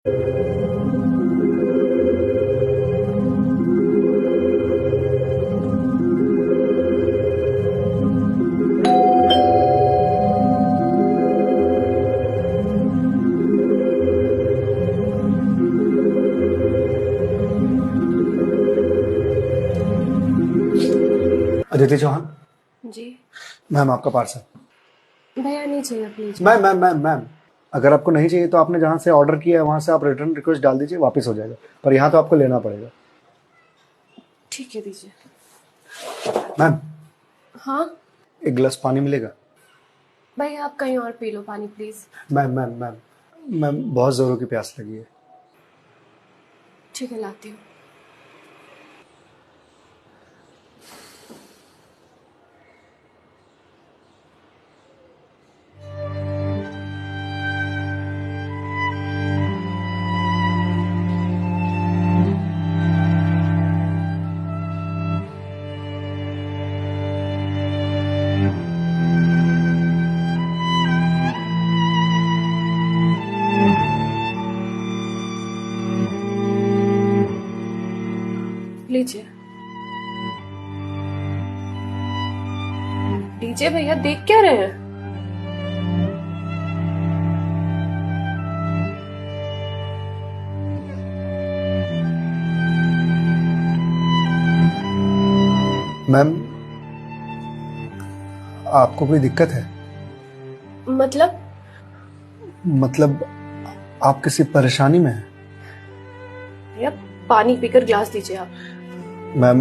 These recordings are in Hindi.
अदिति चौहान। जी मैम आपका पार्सल। भैया, नहीं चाहिए please. Ma'am ma'am ma'am ma'am अगर आपको नहीं चाहिए तो आपने जहाँ से ऑर्डर किया है वहाँ से आप रिटर्न रिक्वेस्ट डाल दीजिए, वापस हो जाएगा। पर यहाँ तो आपको लेना पड़ेगा। ठीक है, दीजिए। मैम हाँ एक गिलास पानी मिलेगा? भैया, आप कहीं और पी लो पानी please. Ma'am ma'am ma'am ma'am बहुत ज़ोरों की प्यास लगी है। ठीक है, लाती हूँ। लीजिए लीजिए भैया, देख क्या रहे हैं? मैम आपको कोई दिक्कत है? मतलब आप किसी परेशानी में हैं? भैया, पानी पीकर ग्लास दीजिए आप। मैम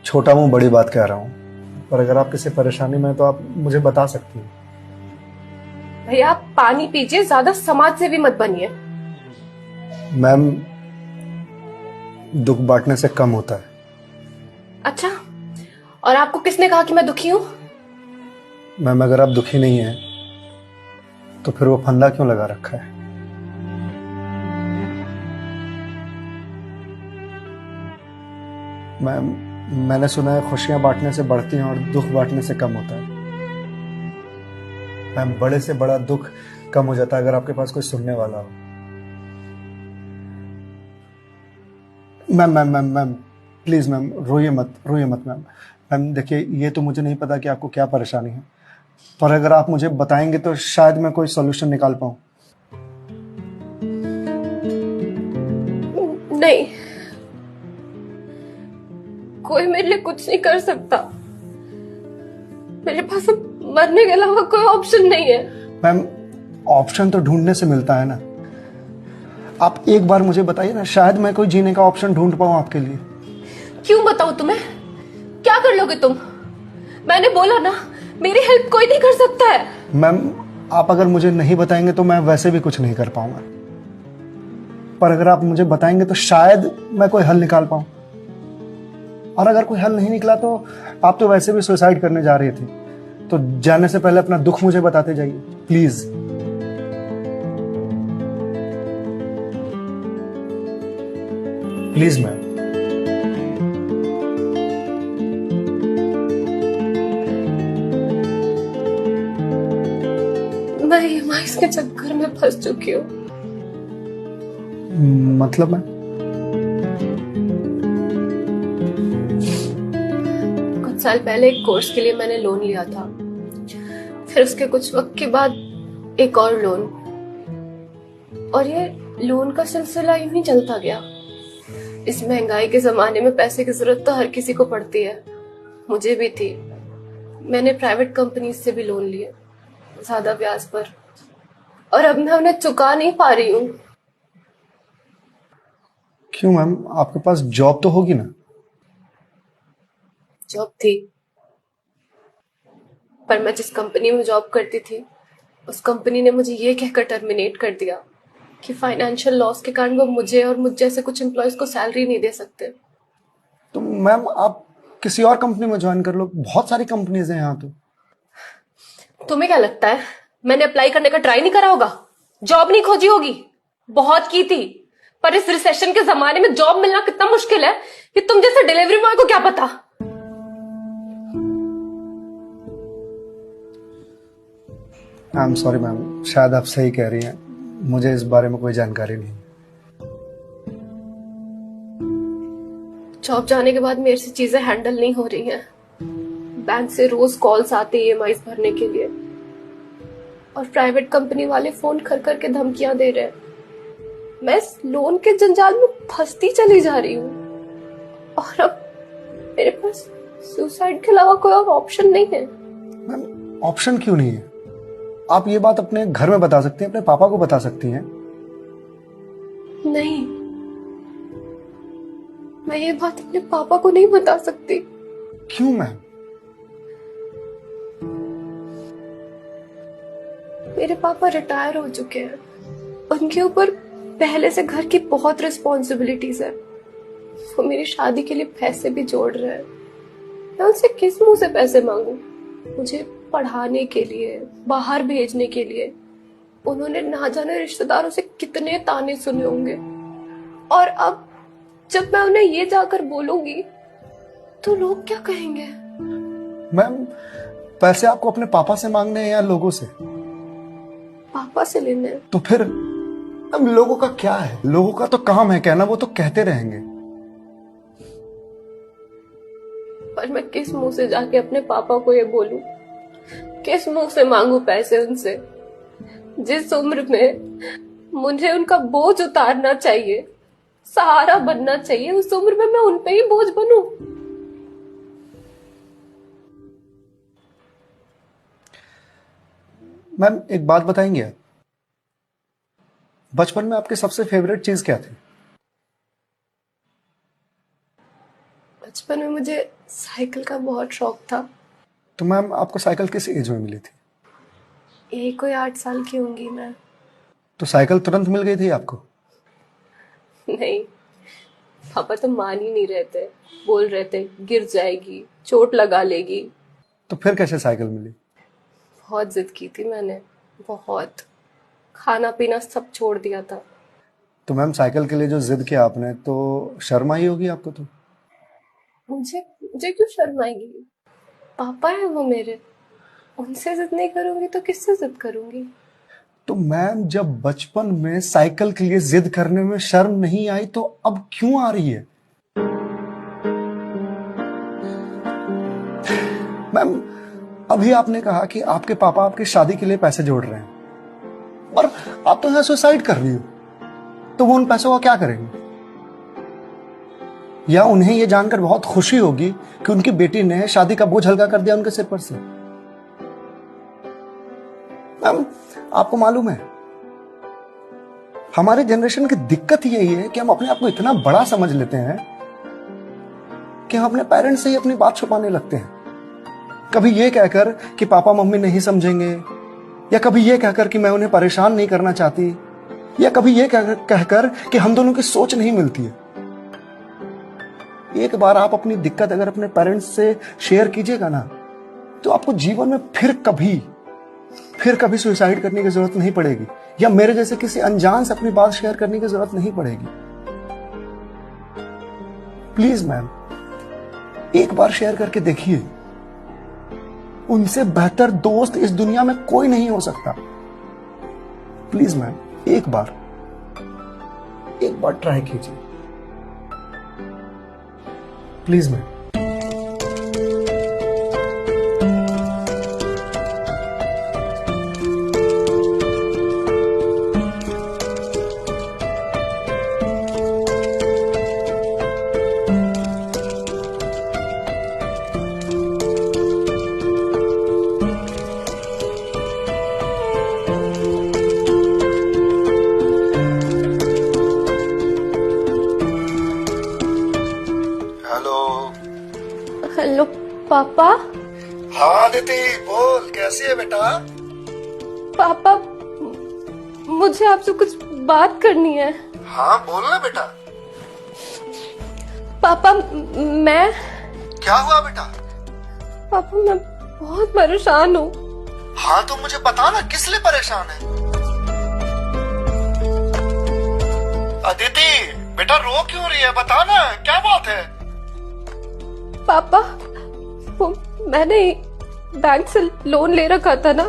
छोटा मुंह बड़ी बात कह रहा हूँ, पर अगर आप किसी परेशानी में हैं तो आप मुझे बता सकती हैं। भैया, आप पानी पीजिए, ज्यादा समाज से भी मत बनिए। मैम दुख बांटने से कम होता है। अच्छा, और आपको किसने कहा कि मैं दुखी हूँ? मैम अगर आप दुखी नहीं हैं तो फिर वो फंदा क्यों लगा रखा है? मैम मैंने सुना है खुशियां बांटने से बढ़ती हैं और दुख बांटने से कम होता है। मैम बड़े से बड़ा दुख कम हो जाता है अगर आपके पास कोई सुनने वाला हो। Ma'am ma'am ma'am ma'am please ma'am रोइए मत मैम। मैम देखिए, ये तो मुझे नहीं पता कि आपको क्या परेशानी है, पर अगर आप मुझे बताएंगे तो शायद मैं कोई सॉल्यूशन निकाल पाऊं। नहीं, कोई मेरे लिए कुछ नहीं कर सकता। मेरे पास अब मरने के अलावा कोई ऑप्शन नहीं है। मैम ऑप्शन तो ढूंढने से मिलता है ना। आप एक बार मुझे बताइए ना, शायद मैं कोई जीने का ऑप्शन ढूंढ पाऊं आपके लिए। क्यों बताऊं तुम्हें? क्या कर लोगे तुम? मैंने बोला ना, मेरी हेल्प कोई नहीं कर सकता है। मैम आप अगर मुझे नहीं बताएंगे तो मैं वैसे भी कुछ नहीं कर पाऊंगा, पर अगर आप मुझे बताएंगे तो शायद मैं कोई हल निकाल पाऊं। और अगर कोई हल नहीं निकला तो आप तो वैसे भी सुसाइड करने जा रहे थे, तो जाने से पहले अपना दुख मुझे बताते जाइए प्लीज। Please ma'am. मैं ईएमआईस के चक्कर में फंस चुकी हूँ। मतलब मैम? कुछ साल पहले एक कोर्स के लिए मैंने लोन लिया था, फिर उसके कुछ वक्त के बाद एक और लोन, और ये लोन का सिलसिला यूं ही चलता गया। इस महंगाई के जमाने में पैसे की जरूरत तो हर किसी को पड़ती है, मुझे भी थी। मैंने प्राइवेट कंपनी से भी लोन लिए, ज्यादा ब्याज पर, और अब मैं उन्हें चुका नहीं पा रही हूँ। क्यों मैम, आपके पास जॉब तो होगी ना? जॉब थी, पर मैं जिस कंपनी में जॉब करती थी उस कंपनी ने मुझे ये कहकर टर्मिनेट कर दिया कि फाइनेंशियल लॉस के कारण वो मुझे और मुझ जैसे कुछ एम्प्लॉयज को सैलरी नहीं दे सकते। तो मैम आप किसी और कंपनी में ज्वाइन कर लो, बहुत सारी कंपनीज हैं यहाँ तो। तुम्हें क्या लगता है मैंने अप्लाई करने का ट्राई नहीं करा होगा? जॉब नहीं खोजी होगी? बहुत की थी, पर इस रिसेशन के जमाने में जॉब मिलना कितना मुश्किल है कि तुम जैसे डिलीवरी बॉय को क्या पता। आई एम सॉरी मैम, शायद आप सही कह रही हैं, मुझे इस बारे में कोई जानकारी नहीं। जॉब जाने के बाद मेरे से चीजें हैंडल नहीं हो रही हैं। बैंक से रोज कॉल्स आते ईएमआईज भरने के लिए, और प्राइवेट कंपनी वाले फोन कर कर के धमकियां दे रहे हैं। मैं इस लोन के जंजाल में फंसती चली जा रही हूँ, और अब मेरे पास सुसाइड के अलावा कोई और ऑप्शन नहीं है। मैम, ऑप्शन क्यों नहीं है? आप ये बात अपने घर में बता सकती हैं, अपने पापा को बता सकती हैं। नहीं, मैं ये बात अपने पापा को नहीं बता सकती। क्यों मैम? मेरे पापा रिटायर हो चुके हैं, उनके ऊपर पहले से घर की बहुत रिस्पॉन्सिबिलिटीज है। वो मेरी शादी के लिए पैसे भी जोड़ रहे हैं। मैं उनसे किस मुंह से पैसे मांगू? मुझे पढ़ाने के लिए, बाहर भेजने के लिए उन्होंने ना जाने रिश्तेदारों से कितने ताने सुने होंगे, और अब जब मैं उन्हें ये जाकर बोलूंगी तो लोग क्या कहेंगे? मैम, पैसे आपको अपने पापा से मांगने हैं या लोगों से? पापा से लेने हैं। तो फिर अब लोगों का क्या है? लोगों का तो काम है कहना, वो तो कहते रहेंगे। पर मैं किस मुंह से जाके अपने पापा को ये बोलूं? किस मुंह से मांगू पैसे उनसे? जिस उम्र में मुझे उनका बोझ उतारना चाहिए, सहारा बनना चाहिए, उस उम्र में मैं उन पे ही बोझ बनूं? मैम, एक बात बताएंगे आप? बचपन में आपकी सबसे फेवरेट चीज क्या थी? बचपन में मुझे साइकिल का बहुत शौक था। तो मैम, आपको साइकिल किस एज में मिली थी? यही कोई 8 साल की होंगी मैं। तो साइकिल तुरंत मिल गई थी आपको? नहीं, पापा तो मान ही नहीं रहते। बोल रहे थे गिर जाएगी, चोट लगा लेगी। तो फिर कैसे साइकिल मिली? बहुत जिद की थी मैंने, बहुत। खाना पीना सब छोड़ दिया था। तो मैम, साइकिल के लिए जो जिद किया आपने, तो शर्म आई होगी आपको? तो मुझे मुझे क्यों शर्म आएगी? पापा है वो मेरे, उनसे जिद नहीं करूंगी तो किससे जिद करूंगी? तो मैम, जब बचपन में साइकिल के लिए जिद करने में शर्म नहीं आई, तो अब क्यों आ रही है? मैम, अभी आपने कहा कि आपके पापा आपकी शादी के लिए पैसे जोड़ रहे हैं, और आप तो यहां सुसाइड कर रही हो। तो वो उन पैसों का क्या करेंगे? या उन्हें यह जानकर बहुत खुशी होगी कि उनकी बेटी ने शादी का बोझ हल्का कर दिया उनके सिर पर से। मैम, आपको मालूम है, हमारे जनरेशन की दिक्कत यही है कि हम अपने आप को इतना बड़ा समझ लेते हैं कि हम अपने पेरेंट्स से ही अपनी बात छुपाने लगते हैं। कभी ये कहकर कि पापा मम्मी नहीं समझेंगे, या कभी ये कहकर कि मैं उन्हें परेशान नहीं करना चाहती, या कभी ये कहकर कि हम दोनों की सोच नहीं मिलती है। एक बार आप अपनी दिक्कत अगर अपने पेरेंट्स से शेयर कीजिएगा ना, तो आपको जीवन में फिर कभी सुसाइड करने की जरूरत नहीं पड़ेगी, या मेरे जैसे किसी अनजान से अपनी बात शेयर करने की जरूरत नहीं पड़ेगी। प्लीज मैम, एक बार शेयर करके देखिए। उनसे बेहतर दोस्त इस दुनिया में कोई नहीं हो सकता। प्लीज मैम, एक बार ट्राई कीजिए। Please ma'am. हेलो पापा। हाँ दीदी, बोल, कैसी है बेटा? पापा, मुझे आपसे कुछ बात करनी है। हाँ बोल ना बेटा। पापा, मैं क्या हुआ बेटा? पापा, मैं बहुत परेशान हूँ। हाँ तो मुझे बता ना, किस लिए परेशान है? अदिति बेटा, रो क्यों रही है? बता ना, क्या बात है? पापा, वो मैंने बैंक से लोन ले रखा था ना,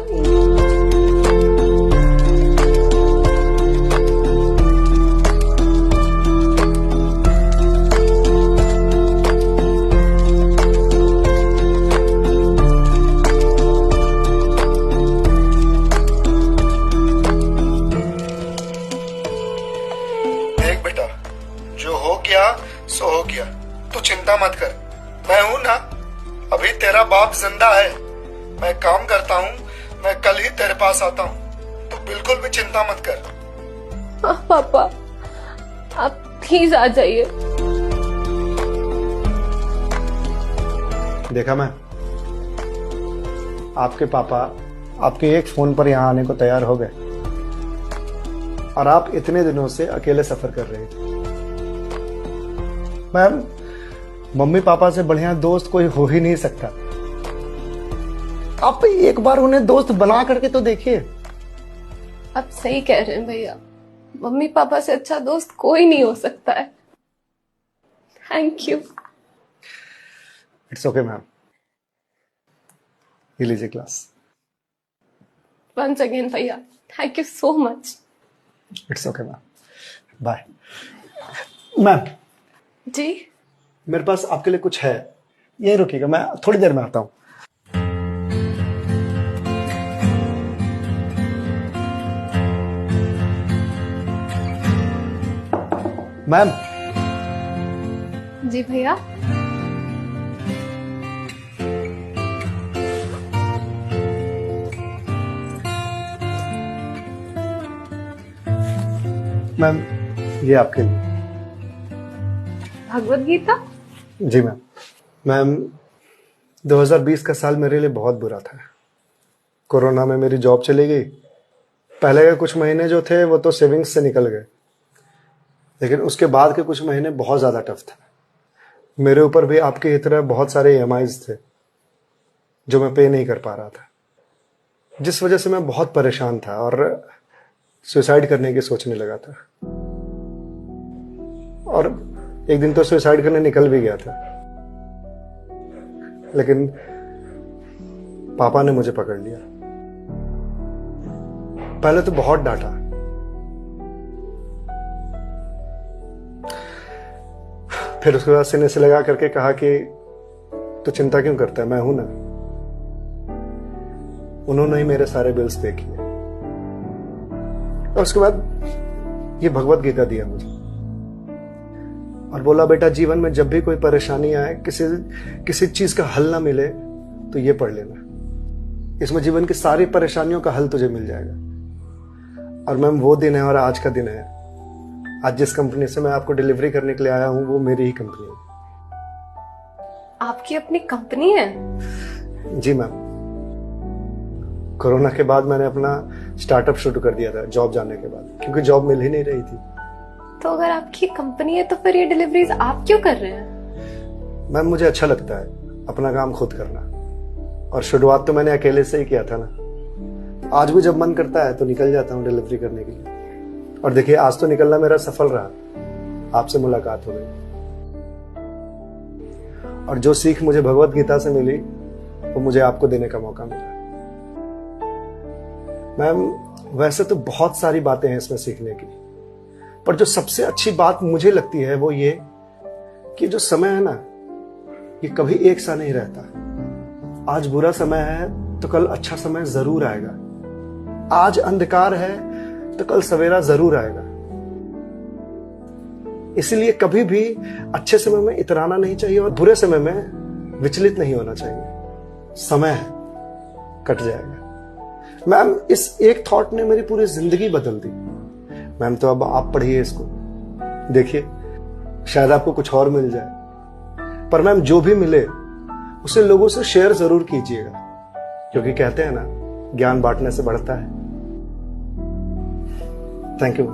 सो हो गया, तू चिंता मत कर, मैं हूं ना, अभी तेरा बाप जिंदा है, मैं काम करता हूँ, मैं कल ही तेरे पास आता हूँ, तू बिल्कुल भी चिंता मत कर। हाँ पापा, आप प्लीज आ जाइए। देखा मैं, आपके पापा आपके एक फोन पर यहाँ आने को तैयार हो गए और आप इतने दिनों से अकेले सफर कर रहे थे। मैम, मम्मी पापा से बढ़िया दोस्त कोई हो ही नहीं सकता। आप एक बार उन्हें दोस्त बना करके तो देखिए। आप सही कह रहे हैं भैया, मम्मी पापा से अच्छा दोस्त कोई नहीं हो सकता है। Thank you. It's okay ma'am, ये लीजिए क्लास। वंस अगेन भैया, thank you so much. It's okay ma'am, bye. Ma'am जी मेरे पास आपके लिए कुछ है, यही रुकिएगा, मैं थोड़ी देर में आता हूँ। मैम। जी भैया। मैम ये आपके लिए। भगवत गीता? जी मैम। मैम 2020 का साल मेरे लिए बहुत बुरा था। कोरोना में मेरी जॉब चली गई। पहले के कुछ महीने जो थे वो तो सेविंग्स से निकल गए, लेकिन उसके बाद के कुछ महीने बहुत ज़्यादा टफ था। मेरे ऊपर भी आपकी ही तरह बहुत सारे EMIs थे जो मैं पे नहीं कर पा रहा था, जिस वजह से मैं बहुत परेशान था और सुसाइड करने की सोचने लगा था। और एक दिन तो सुसाइड करने निकल भी गया था, लेकिन पापा ने मुझे पकड़ लिया। पहले तो बहुत डांटा, फिर उसके बाद सीने से लगा करके कहा कि तू चिंता क्यों करता है, मैं हूं ना। उन्होंने ही मेरे सारे बिल्स पे किए और उसके बाद ये भगवत गीता दिया मुझे और बोला, बेटा जीवन में जब भी कोई परेशानी आए, किसी चीज का हल ना मिले तो ये पढ़ लेना, इसमें जीवन की सारी परेशानियों का हल तुझे मिल जाएगा। और मैम वो दिन है और आज का दिन है। आज जिस कंपनी से मैं आपको डिलीवरी करने के लिए आया हूं वो मेरी ही कंपनी है। आपकी अपनी कंपनी है? जी मैम। कोरोना के बाद मैंने अपना स्टार्टअप शुरू कर दिया था जॉब जाने के बाद, क्योंकि जॉब मिल ही नहीं रही थी। तो अगर आपकी कंपनी है तो फिर ये डिलीवरीज आप क्यों कर रहे हैं? मैम मुझे अच्छा लगता है अपना काम खुद करना, और शुरुआत तो मैंने अकेले से ही किया था ना। आज भी जब मन करता है तो निकल जाता हूँ डिलीवरी करने के लिए। और देखिए आज तो निकलना मेरा सफल रहा, आपसे मुलाकात हो गई और जो सीख मुझे भगवत गीता से मिली वो मुझे आपको देने का मौका मिला। मैम वैसे तो बहुत सारी बातें हैं इसमें सीखने की, पर जो सबसे अच्छी बात मुझे लगती है वो ये कि जो समय है ना, ये कभी एक सा नहीं रहता। आज बुरा समय है तो कल अच्छा समय जरूर आएगा। आज अंधकार है तो कल सवेरा जरूर आएगा। इसलिए कभी भी अच्छे समय में इतराना नहीं चाहिए और बुरे समय में विचलित नहीं होना चाहिए। समय है, कट जाएगा। मैम इस एक थॉट ने मेरी पूरी जिंदगी बदल दी। मैम तो अब आप पढ़िए इसको, देखिए शायद आपको कुछ और मिल जाए, पर मैम जो भी मिले उसे लोगों से शेयर जरूर कीजिएगा, क्योंकि कहते हैं ना, ज्ञान बांटने से बढ़ता है। Thank you.